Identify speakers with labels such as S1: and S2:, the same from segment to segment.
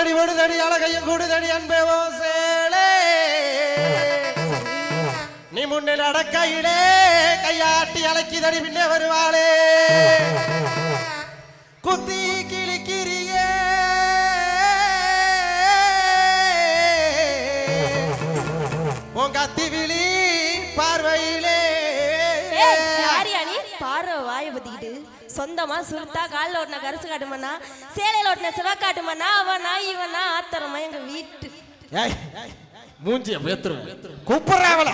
S1: ஓடுதடி ஓடுதடி அழகையும் கூடுதடி அன்பேவோ சேலே நீ முன்னே நடக்கையிலே கையாட்டி அழைக்கிதடி பின்னே வருவாளே குத்தி கிளிக்கிறியே உங்க அத்திவிழி பார்வையிலே
S2: பார்வை வாய பத்திக்கிட்டு சொந்தமா சுருத்தா காலில் ஓட்டின கரிசு காட்டுமண்ணா சேலையில் ஓட்டின சிவா காட்டுமண்ணா அவனா இவனா ஆத்தரமா எங்க வீட்டு
S1: மூஞ்சிய பேத்துருவேன் கூப்பிடுறாவல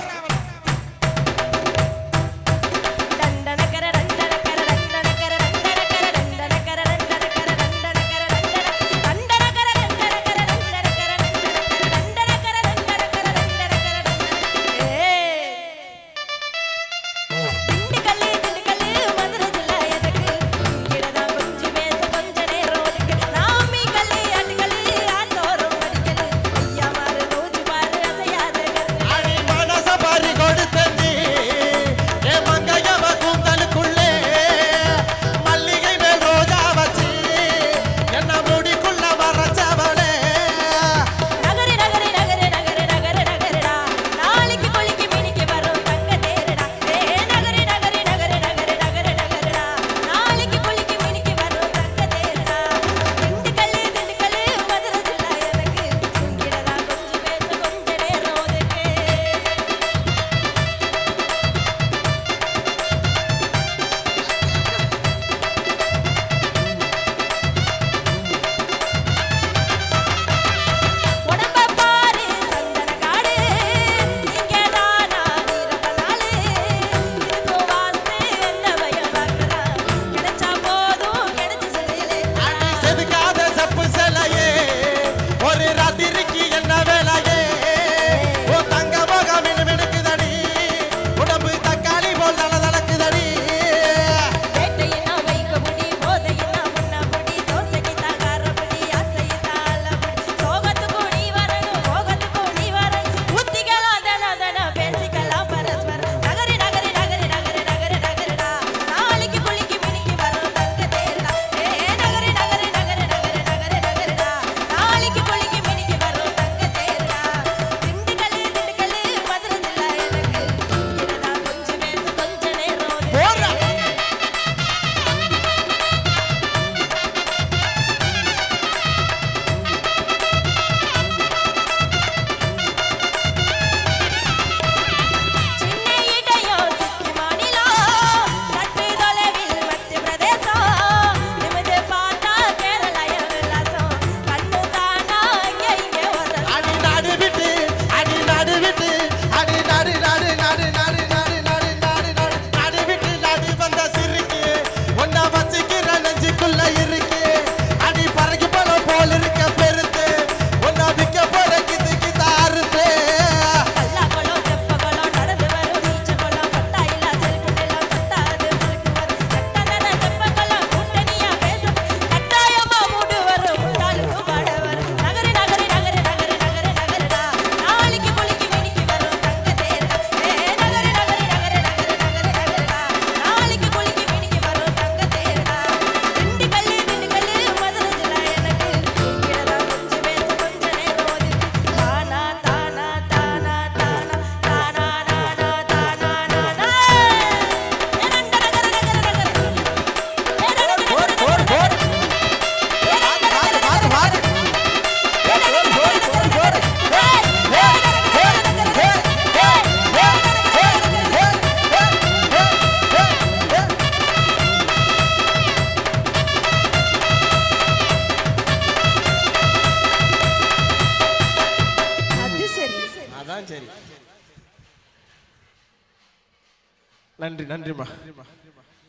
S1: நன்றி நன்றிமா.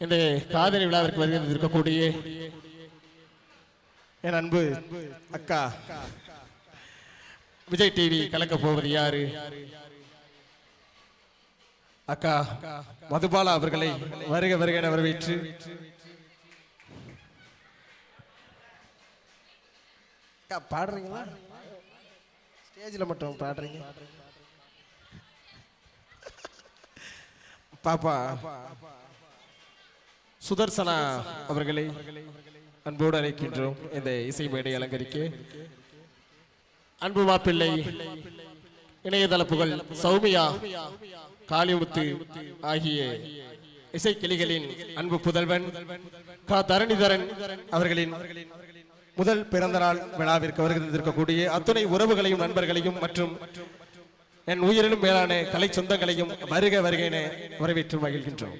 S1: இந்த காதலி விழாவிற்கு வருகிறது இருக்கக்கூடிய என் அன்பு அக்கா விஜய் டிவி கலக்க போவது யாரு அக்கா மதுபாலா அவர்களை வருக வருக என வரவேற்று பாடுறீங்களா? ஸ்டேஜில் மட்டும் பாடுறீங்க பாப்பா. சுதர்சனா அவர்களை அன்போடு அழைக்கின்றோம் இந்த இசை மேடை அலங்கரிக்க. அன்பு மாப்பிள்ளை இணையதள புகழ் சௌமியா காளிமுத்து ஆகிய இசைக்கிளிகளின் அன்பு புதல்வன் கா தரணிதரன் அவர்களின் முதல் பிறந்த நாள் விழாவிற்கு வருகின்றிருக்கக்கூடிய அத்துணை உறவுகளையும் நண்பர்களையும் மற்றும் என் உயிரினும் மேலான கலை சொந்தங்களையும் வருக வருக என வரவேற்று மகிழ்கின்றோம்.